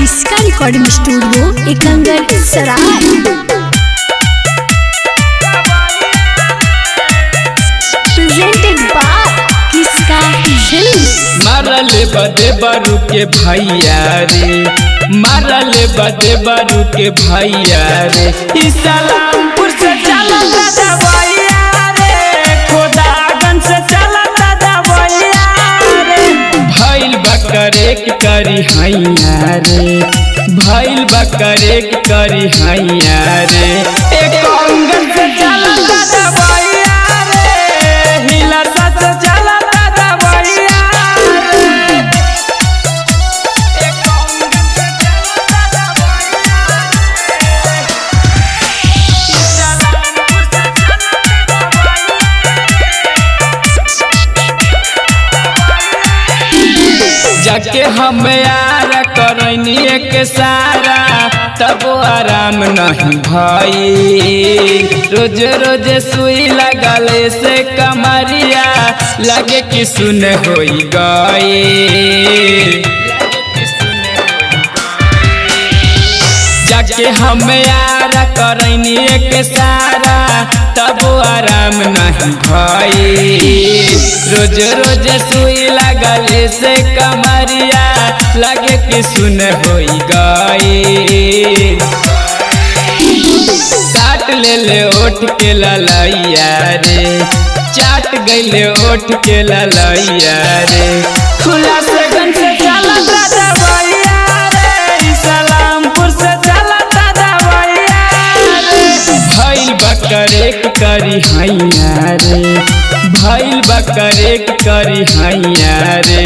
इसका recording studio Ekangar सराय। Presented by किसका फिल्म्स। मारले बदे बारू के भैया रे, मारले बदे बारू के भैया रे, इस्लामपुर से चला दवाइया रे, खोदागंज से चला दवाइया रे, भइल बकरे के करी हैया रे, भइल बकरे के करी हैया रे, एकंगन से चला दवाइया रे, हिलसा से चला जाके हम यार करनी एक सारा तब आराम नहीं भाई, रोज रोज सुई लगले से कमरिया लगे कि सुन होई गई। जाके हम यार करनी एक सारा तब आराम नहीं भाई, रोज रोज सुई लगले से कमरिया लगे कि सुन होई गई। काट ले ओठ के ललैया रे, चाट गईले ओठ के ललैया रे, खुला से गन से चला दवाइया रे, इस्लामपुर से चला दवाइया रे, भइल बकरे के करी हैया रे, भइल बकरे के करी हैया रे,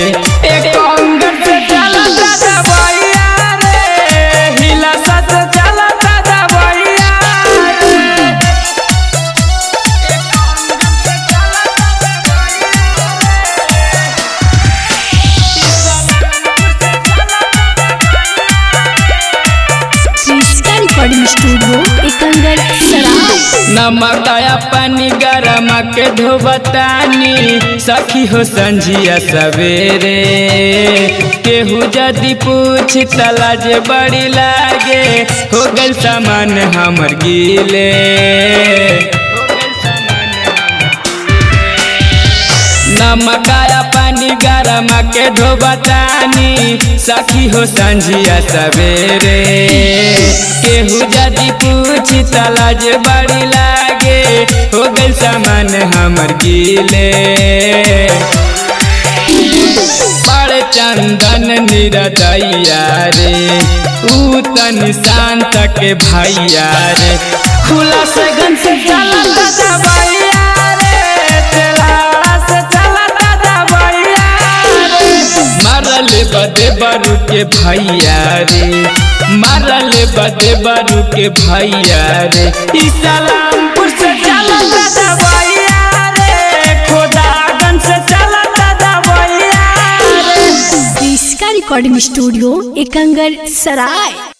एकंगन से चला दवाइया रे, हिलसा से चला दवाइया रे, इसका रिकॉर्डिंग स्टूडियो एकंगर सराय। नमकाया पानी गरम के धोबतानी सखी हो संझिया सवेरे, केहू जदि पूछ तलाज बड़ी लागे, हो गल सामान हमर गीले। नमकाया पानी गरम के धोबतानी सखी हो संझिया सवेरे, केहू जदि पूछ तलाज बड़ी लागे, हो गल सामान हमर गीले। बड़ चंदन निरदैया रे, ऊ तनि शांत के भैया रे, खुला से गन से चला दवाइया रे, तेरा से चला दवाइया रे, मारले बदे बारू के भैया रे, मारले बदे बारू के भैया रे, इस्लामपुर से चला दवाइया रे, खोदागंज से चला दवाइया रे। इसका रिकॉर्डिंग स्टूडियो एकंगर सराय।